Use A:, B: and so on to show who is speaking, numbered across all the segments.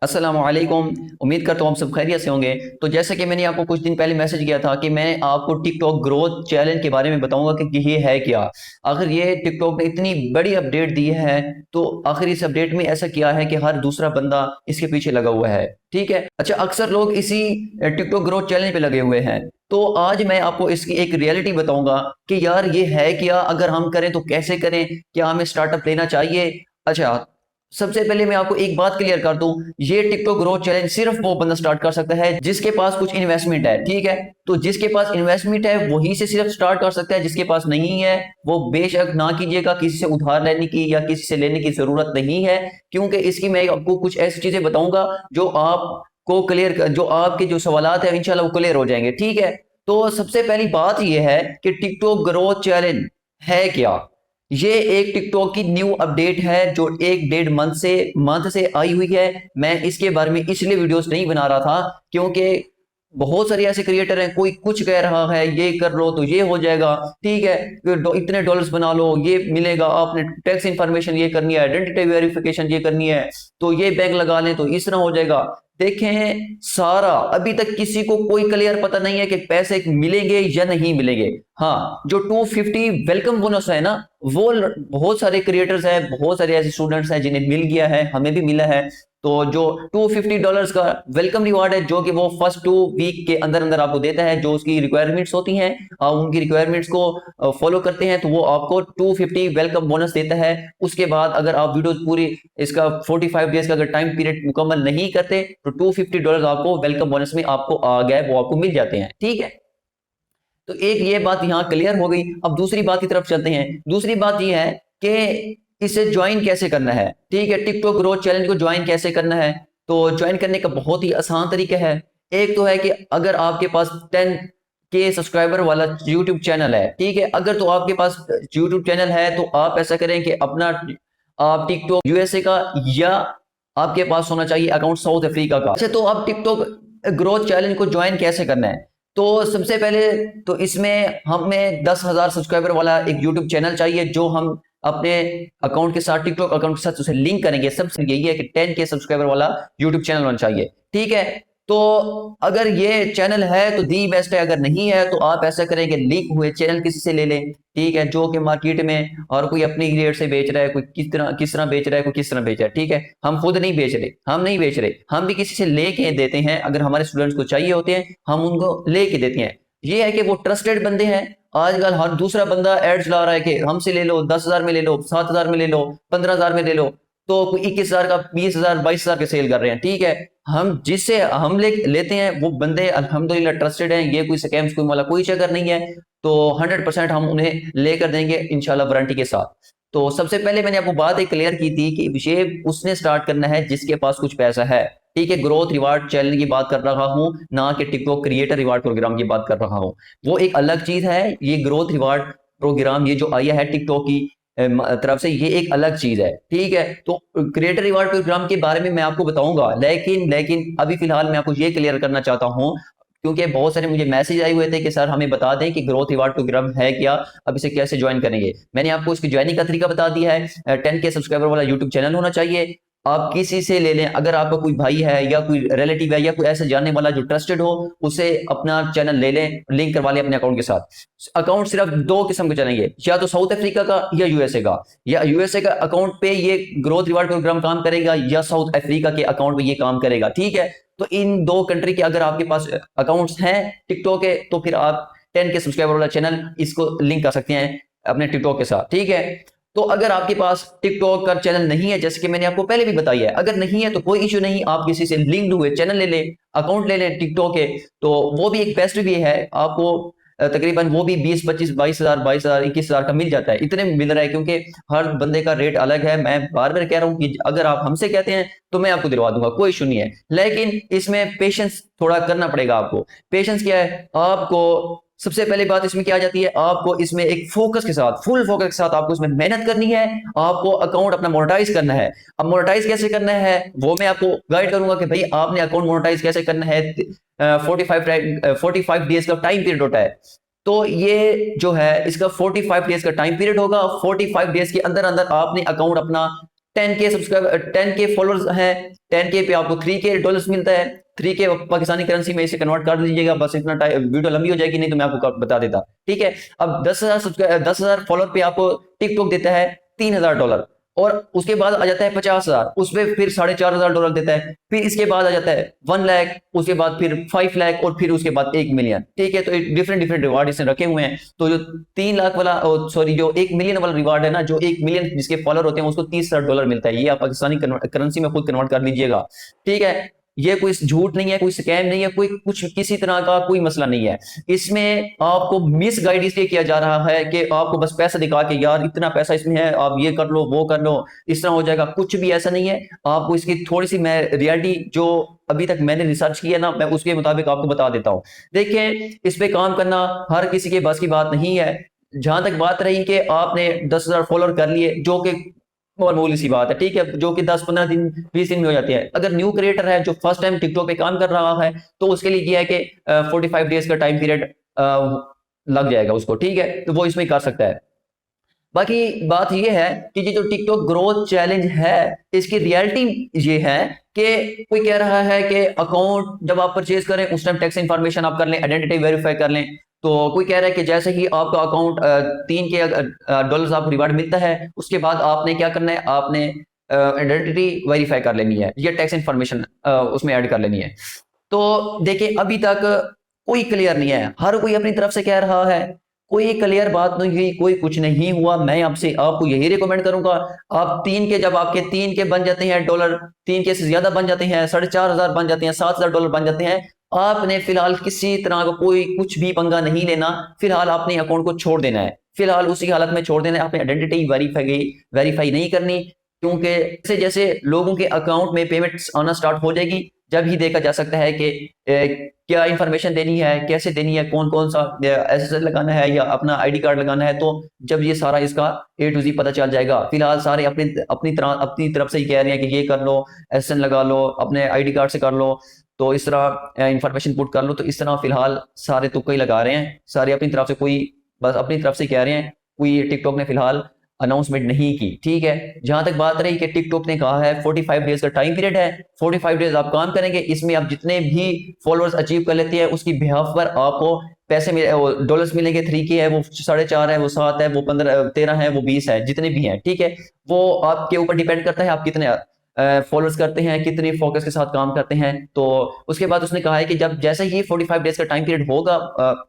A: अस्सलामुअलैकुम। उम्मीद करता हूँ आप सब खैरियत से होंगे। तो जैसे कि मैंने आपको कुछ दिन पहले मैसेज किया था कि मैं आपको टिकटॉक ग्रोथ चैलेंज के बारे में बताऊंगा कि ये है क्या। आखिर ये टिकटॉक ने इतनी बड़ी अपडेट दी है, तो आखिर इस अपडेट में ऐसा किया है कि हर दूसरा बंदा इसके पीछे लगा हुआ है। ठीक है, अच्छा, अक्सर लोग इसी टिकटॉक ग्रोथ चैलेंज पे लगे हुए हैं। तो आज मैं आपको इसकी एक रियलिटी बताऊंगा कि यार ये है क्या, अगर हम करें तो कैसे करें, क्या हमें स्टार्टअप लेना चाहिए। अच्छा, सबसे पहले मैं आपको एक बात क्लियर कर दूं, ये टिकटॉक ग्रोथ चैलेंज सिर्फ वो बंदा स्टार्ट कर सकता है जिसके पास कुछ इन्वेस्टमेंट है। ठीक है, तो जिसके पास इन्वेस्टमेंट है वही से सिर्फ स्टार्ट कर सकता है, जिसके पास नहीं है वो बेशक ना कीजिएगा। किसी से उधार लेने की या किसी से लेने की जरूरत नहीं है, क्योंकि इसकी मैं आपको कुछ ऐसी चीजें बताऊंगा जो आपको क्लियर, जो आपके जो सवालात है इंशाल्लाह वो क्लियर हो जाएंगे। ठीक है, तो सबसे पहली बात यह है कि टिकटॉक ग्रोथ चैलेंज है क्या। ये एक टिकटॉक की न्यू अपडेट है जो एक डेढ़ मंथ से आई हुई है। मैं इसके बारे में इसलिए वीडियोस नहीं बना रहा था क्योंकि बहुत सारे ऐसे क्रिएटर हैं, कोई कुछ कह रहा है ये कर लो तो ये हो जाएगा। ठीक है, इतने डॉलर्स बना लो ये मिलेगा, आपने टैक्स इंफॉर्मेशन ये करनी है, आइडेंटिटी वेरिफिकेशन ये करनी है, तो ये बैंक लगा लें तो इस तरह हो जाएगा। देखें, सारा अभी तक किसी को कोई क्लियर पता नहीं है कि पैसे मिलेंगे या नहीं मिलेंगे। हाँ, जो 250 वेलकम बोनस है ना, वो बहुत सारे क्रिएटर्स हैं, बहुत सारे ऐसे स्टूडेंट्स हैं जिन्हें मिल गया है, हमें भी मिला है। तो जो $250 का वेलकम रिवार्ड है, जो कि वो फर्स्ट 2 वीक के अंदर अंदर आपको देता है, जो उसकी रिक्वायरमेंट्स होती हैं, आप उनकी रिक्वायरमेंट्स को फॉलो करते हैं तो वो आपको 250 वेलकम बोनस देता है। उसके बाद अगर आप वीडियो पूरी इसका 45 डेज का अगर टाइम पीरियड मुकम्मल नहीं करते तो $250 आपको वेलकम बोनस में आपको आ गया, वो आपको मिल जाते हैं। ठीक है, तो एक ये बात यहाँ क्लियर हो गई। अब दूसरी बात की तरफ चलते हैं। दूसरी बात ये है कि इसे ज्वाइन कैसे करना है। ठीक है, टिकटॉक ग्रोथ चैलेंज को ज्वाइन कैसे करना है। तो ज्वाइन करने का बहुत ही आसान तरीका है। एक तो है कि अगर आपके पास 10K सब्सक्राइबर वाला यूट्यूब चैनल है, ठीक है, अगर तो आपके पास यूट्यूब चैनल है तो आप ऐसा करें कि अपना आप टिकटॉक यूएसए का, या आपके पास होना चाहिए अकाउंट साउथ अफ्रीका का। अच्छा, तो आप टिकटॉक ग्रोथ चैलेंज को ज्वाइन कैसे करना है। तो सबसे पहले तो इसमें हमें 10,000 सब्सक्राइबर वाला एक यूट्यूब चैनल चाहिए, जो हम अपने अकाउंट के साथ, टिकटॉक अकाउंट के साथ उसे लिंक करेंगे। सबसे यही है कि 10K सब्सक्राइबर वाला यूट्यूब चैनल होना चाहिए। ठीक है, तो अगर ये चैनल है तो दी बेस्ट है, अगर नहीं है तो आप ऐसा करें कि लिंक हुए चैनल किसी से ले लें। ठीक है, जो कि मार्केट में और कोई अपनी रेट से बेच रहा है, कोई किस तरह बेच रहा है, कोई किस तरह बेच रहा है। ठीक है, हम खुद नहीं बेच रहे, हम नहीं बेच रहे, हम भी किसी से लेके देते हैं। अगर हमारे स्टूडेंट्स को चाहिए होते हैं हम उनको लेके देते हैं। ये है कि वो ट्रस्टेड बंदे हैं। आजकल हर दूसरा बंदा एड्स ला रहा है कि हमसे ले लो, 10,000 में ले लो, 7,000 में ले लो, 15,000 में ले लो, तो कोई 21,000 का, 20,000, 22,000 के सेल कर रहे हैं। ठीक है, हम जिससे हम लेते हैं वो बंदे अल्हम्दुलिल्लाह ट्रस्टेड हैं, ये कोई स्कैम्स कोई वाला कोई चक्कर नहीं है। तो 100% हम उन्हें लेकर देंगे इंशाल्लाह वारंटी के साथ। तो सबसे पहले मैंने आपको बात एक क्लियर की थी कि ये उसने स्टार्ट करना है जिसके पास कुछ पैसा है। ठीक है, ग्रोथ रिवार्ड चैनल की बात कर रहा हूं, ना कि टिकटॉक क्रिएटर रिवार्ड प्रोग्राम की बात कर रहा हूं। वो एक अलग चीज है। ये ग्रोथ रिवार्ड प्रोग्राम ये जो आया है टिकटॉक की तरफ से, ये एक अलग चीज है। ठीक है, तो क्रिएटर रिवार्ड प्रोग्राम के बारे में मैं आपको बताऊंगा, लेकिन लेकिन अभी फिलहाल मैं आपको ये क्लियर करना चाहता हूं, क्योंकि बहुत सारे मुझे मैसेज आए हुए थे कि सर हमें बता दें कि ग्रोथ रिवार्ड प्रोग्राम है क्या, अब इसे कैसे ज्वाइन करेंगे। मैंने आपको इसकी ज्वाइनिंग का तरीका बता दिया है। 10K सब्सक्राइबर वाला यूट्यूब चैनल होना चाहिए। आप किसी से ले लें, अगर आपका कोई भाई है या कोई रिलेटिव है या कोई ऐसा जानने वाला जो ट्रस्टेड हो, उसे अपना चैनल ले लें, लिंक करवा लें अपने अकाउंट के साथ। अकाउंट सिर्फ दो किस्म के चलेंगे, या तो साउथ अफ्रीका का या यूएसए का। या यूएसए का अकाउंट पे ये ग्रोथ रिवार्ड प्रोग्राम काम करेगा, या साउथ अफ्रीका के अकाउंट पे ये काम करेगा। ठीक है, तो इन दो कंट्री के अगर आपके पास अकाउंट्स हैं टिकटॉक के, तो फिर आप 10K सब्सक्राइबर वाला चैनल इसको लिंक कर सकते हैं अपने टिकटॉक के साथ। ठीक है, तो अगर आपके पास टिकटॉक का चैनल नहीं है, जैसे कि मैंने आपको पहले भी बताया है, अगर नहीं है तो कोई इश्यू नहीं, आप किसी से लिंक्ड हुए चैनल ले लें, अकाउंट ले लें टिकटॉक के। तो वो भी एक बेस्ट वे है आपको। तकरीबन वो भी 20, 25, 22,000, 22,000, 21,000 का मिल जाता है। इतने में मिल रहा है क्योंकि हर बंदे का रेट अलग है। मैं बार बार कह रहा हूँ कि अगर आप हमसे कहते हैं तो मैं आपको दिलवा दूंगा, कोई इशू नहीं है, लेकिन इसमें पेशेंस थोड़ा करना पड़ेगा आपको। पेशेंस क्या है, आपको सबसे पहले बात इसमें क्या आ जाती है, आपको इसमें एक फोकस के साथ, फुल फोकस के साथ आपको इसमें मेहनत करनी है। आपको अकाउंट अपना मोनेटाइज करना है। अब मोनेटाइज कैसे करना है वो मैं आपको गाइड करूंगा कि भाई आपने अकाउंट मोनेटाइज कैसे करना है। 45 डेज का टाइम पीरियड होता है। तो ये जो है इसका 45 डेज का टाइम पीरियड होगा। 45 डेज के अंदर अंदर आपने अकाउंट अपना 10K सब्सक्राइबर, 10K फॉलोअर्स हैं, 10K पे आपको 3K डॉलर्स मिलता है। 3K पाकिस्तानी करेंसी में इसे कन्वर्ट कर दीजिएगा, बस इतना वीडियो लंबी हो जाएगी, नहीं तो मैं आपको बता देता। ठीक है, अब 10,000 फॉलोअर पे आपको टिकटॉक देता है $3,000, और उसके बाद आ जाता है 50,000, उसमें फिर $4,500 देता है, फिर इसके बाद आ जाता है 1 लाख, उसके बाद फिर 5 लाख, और फिर उसके बाद 1 मिलियन। ठीक है, तो डिफरेंट डिफरेंट रिवार्ड इसने रखे हुए हैं। तो जो 3 लाख वाला, सॉरी, जो 1 मिलियन वाला रिवार्ड है ना, जो 1 मिलियन जिसके फॉलोअर होते हैं उसको $30,000 मिलता है। ये आप पाकिस्तानी करेंसी में खुद कन्वर्ट कर लीजिएगा। ठीक है, ये कोई झूठ नहीं है, कोई स्कैम नहीं है, कोई कुछ किसी तरह का कोई मसला नहीं है। इसमें आपको मिस गाइड इसलिए किया जा रहा है कि आपको बस पैसा दिखा के, यार इतना पैसा इसमें है, आप ये कर लो, वो कर लो, इस तरह हो जाएगा। कुछ भी ऐसा नहीं है। आपको इसकी थोड़ी सी मैं रियलिटी जो अभी तक मैंने रिसर्च किया ना, मैं उसके मुताबिक आपको बता देता हूँ। देखिए, इस पे काम करना हर किसी के बस की बात नहीं है। जहां तक बात रही कि आपने 10,000 फॉलोअर कर लिए, जो कि मामूली सी बात है, ठीक है, जो कि 10-15 दिन 20 दिन में हो जाती है। अगर न्यू क्रिएटर है जो फर्स्ट टाइम टिकटॉक पे काम कर रहा है, तो उसके लिए ये है कि 45 डेज का टाइम पीरियड लग जाएगा उसको। ठीक है, तो वो इसमें कर सकता है। बाकी बात ये है कि ये जो टिकटॉक ग्रोथ चैलेंज है, इसकी रियलिटी ये है कि कोई कह रहा है कि अकाउंट जब आप परचेज करें उस टाइम टैक्स इन्फॉर्मेशन आप कर लें, आइडेंटिटी वेरीफाई कर लें। तो कोई कह रहा है कि जैसे ही आपका अकाउंट 3 के डॉलर्स आपको रिवार्ड मिलता है, उसके बाद आपने क्या करना है, आपने आइडेंटिटी वेरीफाई कर लेनी है, ये टैक्स इन्फॉर्मेशन उसमें ऐड कर लेनी है। तो देखिए, अभी तक कोई क्लियर नहीं है, हर कोई अपनी तरफ से कह रहा है, कोई क्लियर बात नहीं हुई, कोई कुछ नहीं हुआ। मैं आपसे आपको यही रिकमेंड करूंगा, आप 3 के, जब आपके 3 के बन जाते हैं डॉलर, 3 के से ज्यादा बन जाते हैं, 4,500 बन जाते हैं, $7,000 बन जाते हैं, आपने फिलहाल किसी तरह का कोई कुछ भी पंगा नहीं लेना। फिलहाल अपने अकाउंट को छोड़ देना है, फिलहाल उसी हालत में छोड़ देना है। अपनी आइडेंटिटी वेरीफाई नहीं करनी, क्योंकि जैसे जैसे लोगों के अकाउंट में पेमेंट्स आना स्टार्ट हो जाएगी, जब ही देखा जा सकता है कि क्या इंफॉर्मेशन देनी है, कैसे देनी है, कौन कौन सा एसएसएल लगाना है या अपना आईडी कार्ड लगाना है। तो जब ये सारा इसका A to Z पता चल जाएगा। फिलहाल सारे अपनी तरफ से ही कह रहे हैं कि ये कर लो, एसएसएल लगा लो, अपने आईडी कार्ड से कर लो, तो इस तरह इंफॉर्मेशन पुट कर लो। तो इस तरह फिलहाल सारे तुक्के ही लगा रहे हैं, सारे अपनी तरफ से, कोई बस अपनी तरफ से कह रहे हैं, कोई टिकटॉक ने फिलहाल अनाउंसमेंट नहीं की। ठीक है, जहां तक बात रही कि टिकटॉक ने कहा है 45 डेज का टाइम पीरियड है, 45 डेज आप काम करेंगे, इसमें आप जितने भी फॉलोअर्स अचीव कर लेते हैं उसकी बिहाफ पर आपको पैसे डॉलर्स मिलेंगे। 3K है, वो 4.5 है, वो 7 है, वो 15 13 है, वो 20 है, जितने भी हैं। ठीक है, वो आपके ऊपर डिपेंड करता है आप कितने फॉलोअर्स करते हैं, कितनी फोकस के साथ काम करते हैं। तो उसके बाद उसने कहा है कि जब जैसे ही 45 डेज का टाइम पीरियड होगा,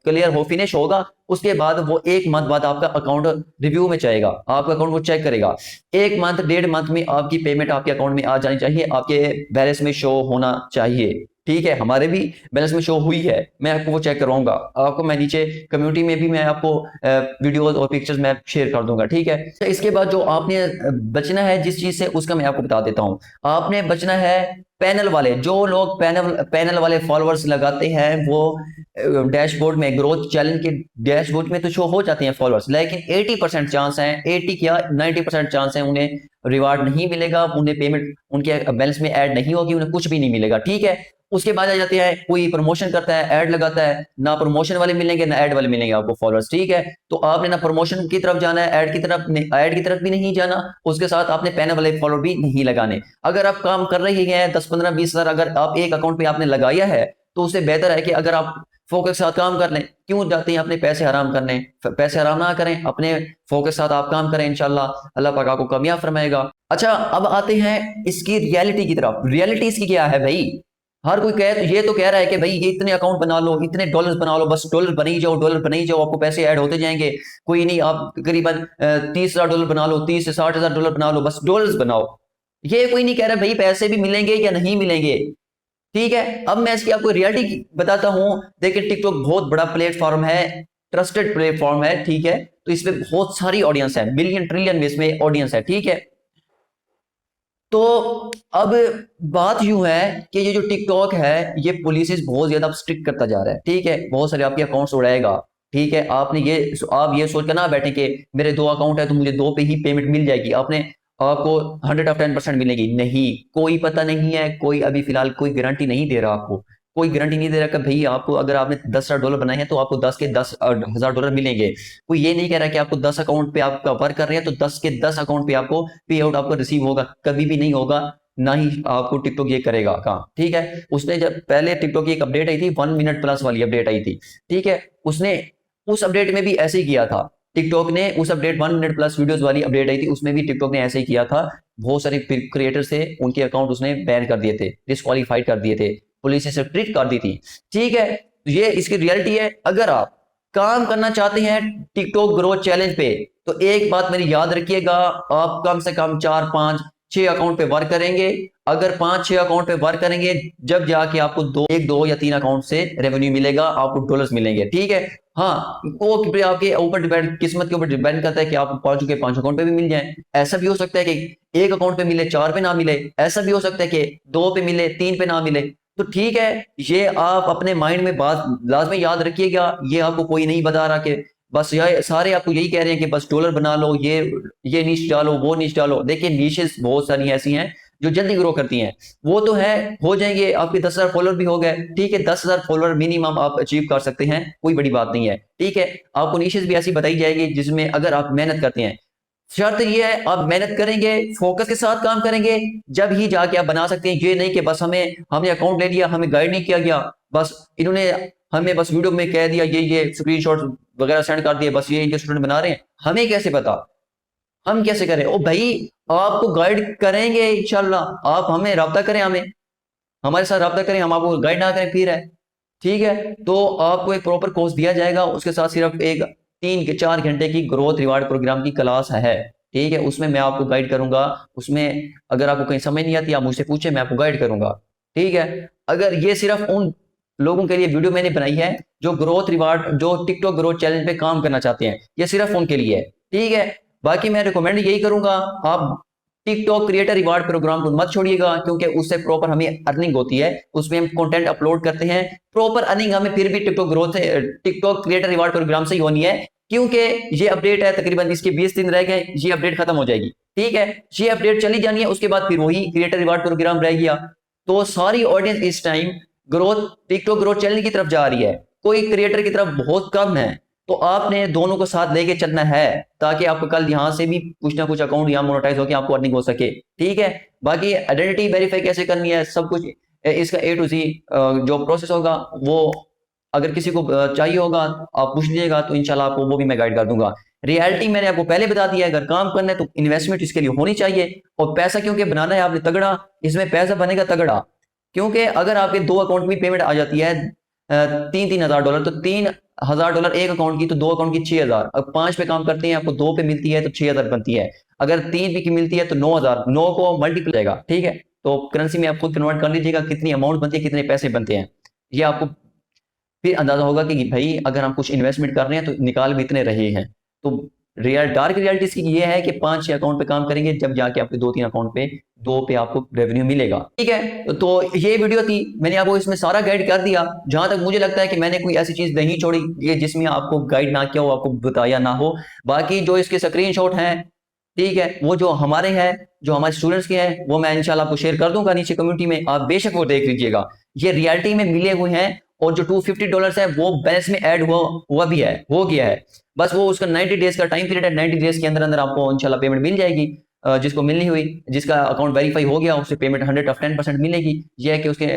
A: क्लियर हो, फिनिश होगा, उसके बाद वो 1 मंथ बाद आपका अकाउंट रिव्यू में जाएगा, आपका अकाउंट वो चेक करेगा। 1 मंथ 1.5 मंथ में आपकी पेमेंट आपके अकाउंट में आ जानी चाहिए, आपके बैलेंस में शो होना चाहिए। ठीक है, हमारे भी बैलेंस में शो हुई है, मैं आपको वो चेक करवाऊंगा। आपको मैं नीचे कम्युनिटी में भी मैं आपको वीडियोस और पिक्चर्स मैं शेयर कर दूंगा। ठीक है, तो इसके बाद जो आपने बचना है जिस चीज से, उसका मैं आपको बता देता हूँ। आपने बचना है पैनल वाले, जो लोग पैनल वाले फॉलोअर्स लगाते हैं, वो डैशबोर्ड में, ग्रोथ चैलेंज के डैशबोर्ड में तो शो हो जाते हैं फॉलोअर्स, लेकिन 80% चांस है, 80 क्या 90% चांस है उन्हें रिवार्ड नहीं मिलेगा, उन्हें पेमेंट उनके बैलेंस में ऐड नहीं होगी, उन्हें कुछ भी नहीं मिलेगा। ठीक है, उसके बाद आ जाती है, कोई प्रमोशन करता है, ऐड लगाता है, ना प्रमोशन वाले मिलेंगे ना ऐड वाले मिलेंगे आपको फॉलोअर्स। ठीक है, तो आपने ना प्रमोशन की तरफ जाना है, ऐड की तरफ भी नहीं जाना, उसके साथ आपने पैनल वाले फॉलोअर भी नहीं लगाने। अगर आप काम कर रहे हैं 10-15-20 हज़ार अगर आप एक अकाउंट पे आपने लगाया है, तो उससे बेहतर है कि अगर आप फोकस के साथ काम कर लें। क्यों जाते हैं अपने पैसे हराम करने, पैसे हराम ना करें, अपने फोकस के साथ आप काम करें, इंशाल्लाह अल्लाह पाक आपको कामयाब फरमाएगा। अच्छा, अब आते हैं इसकी रियलिटी की तरफ। रियलिटी इसकी क्या है भाई? हर कोई ये तो कह रहा है कि भाई ये इतने अकाउंट बना लो, इतने डॉलर्स बना लो, बस डॉलर बने ही जाओ, डॉलर बने ही जाओ, आपको पैसे ऐड होते जाएंगे। कोई नहीं, आप करीबन 30,000 डॉलर बना लो, 30 से 60,000 डॉलर बना लो, बस डॉलर्स बनाओ। ये कोई नहीं कह रहा भाई पैसे भी मिलेंगे या नहीं मिलेंगे। ठीक है, अब मैं इसकी आपको रियलिटी बताता हूं। देखिए, टिकटॉक बहुत बड़ा प्लेटफॉर्म है, ट्रस्टेड प्लेटफॉर्म है। ठीक है, तो इसमें बहुत सारी ऑडियंस है, बिलियन ट्रिलियन में इसमें ऑडियंस है। ठीक है, तो अब बात यूं है कि ये जो टिकटॉक है, ये पुलिस बहुत ज्यादा स्ट्रिक्ट करता जा रहा है। ठीक है, बहुत सारे आपके अकाउंट्स उड़ाएगा। ठीक है, आप ये सोच कर ना बैठे कि मेरे 2 अकाउंट है तो मुझे 2 पे ही पेमेंट मिल जाएगी, आपको 100 of 10% मिलेगी। नहीं, कोई पता नहीं है, कोई अभी फिलहाल कोई गारंटी नहीं दे रहा आपको, कोई गारंटी नहीं दे रहा कि भाई आपको अगर आपने $10,000 बनाए हैं तो आपको 10 के $10,000 मिलेंगे। कोई ये नहीं कह रहा कि आपको 10 अकाउंट पे आपका वर्क कर रहे हैं तो 10 के 10 अकाउंट पे आपको पे आउट आपको रिसीव होगा, कभी भी नहीं होगा, ना ही आपको टिकटॉक ये करेगा काम, ठीक है। उसने जब पहले टिकटॉक की एक अपडेट आई थी 1 मिनट प्लस वाली अपडेट आई थी, ठीक है, उसने उस अपडेट में भी ऐसे ही किया था। टिकटॉक ने उस अपडेट 1 मिनट प्लस वीडियोस वाली अपडेट आई थी, उसमें भी टिकटॉक ने ऐसे ही किया था। बहुत सारे क्रिएटर्स थे, उनके अकाउंट उसने बैन कर दिए थे, डिस्क्वालीफाइड कर दिए थे, पुलिस से ट्रीट कर दी थी, ठीक है। ये इसकी रियलिटी है। अगर आप काम करना चाहते हैं टिकटॉक ग्रोथ चैलेंज पे तो एक बात मेरी याद रखिएगा, आप कम से कम 4, 5, 6 अकाउंट पे वर्क करेंगे। अगर 5-6 अकाउंट पे वर्क करेंगे जब जाके आपको 2 या 3 अकाउंट से रेवेन्यू मिलेगा, आपको डॉलर्स मिलेंगे, ठीक है। हाँ, वो आपके ऊपर डिपेंड, किस्मत के ऊपर डिपेंड करता है कि आप 5 अकाउंट पे भी मिल जाए। ऐसा भी हो सकता है कि एक अकाउंट पे मिले 4 पे ना मिले, ऐसा भी हो सकता है कि 2 पे मिले 3 पे ना मिले। तो ठीक है, ये आप अपने माइंड में बात लाजमी याद रखिएगा। ये आपको कोई नहीं बता रहा कि बस ये सारे आपको यही कह रहे हैं कि बस डॉलर बना लो, ये नीच डालो, वो नीच डालो। देखिए नीशेस बहुत सारी ऐसी हैं जो जल्दी ग्रो करती हैं, वो तो है, हो जाएंगे। आपके 10,000 फॉलोअर भी हो गए, ठीक है, 10,000 फॉलोअर मिनिमम आप अचीव कर सकते हैं, कोई बड़ी बात नहीं है, ठीक है। आपको नीशेस भी ऐसी बताई जाएगी जिसमें अगर आप मेहनत करते हैं, शर्त ये है आप मेहनत करेंगे, फोकस के साथ काम करेंगे, जब ही जाके आप बना सकते हैं। ये नहीं कि बस हमने अकाउंट ले लिया, हमें गाइड नहीं किया गया, बस इन्होंने हमें बस वीडियो में कह दिया ये स्क्रीनशॉट वगैरह सेंड कर दिए, बस ये स्टूडेंट बना रहे हैं, हमें कैसे पता, हम कैसे करें? ओ भाई, आपको गाइड करेंगे इंशाल्लाह, आप हमें रब्ता करें, हमारे साथ रब्ता करें, हम आपको गाइड ना करें फिर है, ठीक है। तो आपको एक प्रॉपर कोर्स दिया जाएगा, उसके साथ सिर्फ एक 3 के 4 घंटे की ग्रोथ रिवार्ड प्रोग्राम की क्लास है, ठीक है। उसमें मैं आपको गाइड करूंगा, उसमें अगर आपको कहीं समझ नहीं आती आप मुझसे पूछे, मैं आपको गाइड करूंगा, ठीक है। अगर ये सिर्फ उन लोगों के लिए वीडियो मैंने बनाई है जो ग्रोथ रिवार्ड, जो टिकटॉक ग्रोथ चैलेंज पे काम करना चाहते हैं, ये सिर्फ उनके लिए है, ठीक है। बाकी मैं रिकमेंड यही करूंगा, आप टिकटॉक क्रिएटर रिवार्ड प्रोग्राम को मत छोड़िएगा, क्योंकि उससे प्रॉपर हमें अर्निंग होती है, उसमें हम कंटेंट अपलोड करते हैं, प्रॉपर अर्निंग हमें फिर भी टिकटॉक ग्रोथ से, टिकटॉक क्रिएटर रिवार्ड प्रोग्राम से ही होनी है, क्योंकि ये अपडेट है, तकरीबन इसके 20 दिन रह गए, ये अपडेट खत्म हो जाएगी, ठीक है। ये अपडेट चली जानी है, उसके बाद फिर वही क्रिएटर रिवार्ड प्रोग्राम रह गया। तो सारी ऑडियंस इस time growth, TikTok growth channel की तरफ जा रही है, कोई क्रिएटर की तरफ बहुत कम है। तो आपने दोनों को साथ लेके चलना है, ताकि आपको कल यहां से भी कुछ ना कुछ अकाउंट यहाँ मोनेटाइज होकर आपको अर्निंग हो सके, ठीक है। बाकी आइडेंटिटी वेरीफाई कैसे करनी है, सब कुछ इसका A to Z जो प्रोसेस होगा, वो अगर किसी को चाहिए होगा आप पूछ लीजिएगा, तो इंशाल्लाह आपको वो भी मैं गाइड कर दूंगा। रियलिटी मैंने आपको पहले बता दिया है, अगर काम करना है तो इन्वेस्टमेंट इसके लिए होनी चाहिए, और पैसा क्योंकि बनाना है आपने तगड़ा, इसमें पैसा बनेगा तगड़ा। क्योंकि अगर आपके 2 अकाउंट में पेमेंट आ जाती है $3,000, तो $3,000 एक अकाउंट की, तो 2 अकाउंट की 6,000। अब 5 पे काम करते हैं, आपको 2 पे मिलती है तो 6,000 बनती है, अगर 3 पे की मिलती है तो 9,000, 9 को मल्टीप्लाई जाएगा, ठीक है। तो करेंसी में आप खुद कन्वर्ट कर लीजिएगा, कितनी अमाउंट बनती है, कितने पैसे बनते हैं, ये आपको फिर अंदाजा होगा कि भाई अगर हम कुछ इन्वेस्टमेंट कर रहे हैं तो निकाल भी इतने रहे हैं। तो डार्क रियलिटी इसकी ये है कि 5-6 अकाउंट पे काम करेंगे, जब जाके आपके 2-3 अकाउंट पे 2 पे आपको रेवेन्यू मिलेगा, ठीक है। तो ये वीडियो थी, मैंने आपको इसमें सारा गाइड कर दिया, जहां तक मुझे लगता है कि मैंने कोई ऐसी चीज नहीं छोड़ी ये जिसमें आपको गाइड ना किया हो, आपको बताया ना हो। बाकी जो इसके स्क्रीनशॉट हैं, ठीक है, वो जो हमारे हैं, जो हमारे स्टूडेंट्स के हैं, वो मैं इंशाल्लाह आपको शेयर कर दूंगा नीचे कम्युनिटी में, आप बेशक वो देख लीजिएगा। ये रियलिटी में मिले हुए हैं, और जो $250 है वो बैलेंस में ऐड हुआ भी है, हो गया है, बस वो उसका 90 डेज का टाइम पीरियड है, 90 डेज के अंदर अंदर आपको इंशाल्लाह पेमेंट मिल जाएगी। जिसको मिलनी हुई, जिसका अकाउंट वेरीफाई हो गया, उससे पेमेंट 110% मिलेगी। यह है कि उसके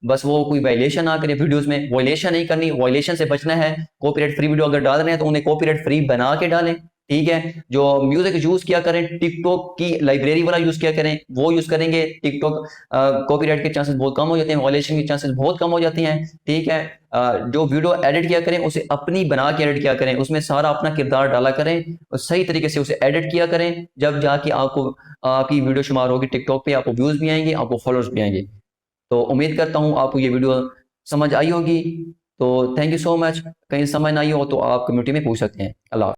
A: बस वो कोई वायलेशन ना करे, वीडियोस में वायलेशन नहीं करनी, वायलेशन से बचना है। कॉपीराइट फ्री वीडियो अगर डाल रहे हैं तो उन्हें कॉपीराइट फ्री बना के डालें, ठीक है। जो म्यूजिक यूज किया करें, टिकटॉक की लाइब्रेरी वाला यूज किया करें, वो यूज करेंगे, टिकटॉक कॉपीराइट के चांसेस बहुत कम हो जाते हैं, वायलेशन के चांसेस बहुत कम हो जाती हैं, ठीक है। जो वीडियो एडिट किया करें उसे अपनी बना के एडिट किया करें, उसमें सारा अपना किरदार डाला करें, और सही तरीके से उसे एडिट किया करें, जब जाके आपको आपकी वीडियो शुमार होगी टिकटॉक पे, आपको व्यूज भी आएंगे, आपको फॉलोअर्स भी आएंगे। तो उम्मीद करता हूँ आपको ये वीडियो समझ आई होगी। तो थैंक यू सो मच। कहीं समझ ना आई हो तो आप कम्युनिटी में पूछ सकते हैं। अल्लाह।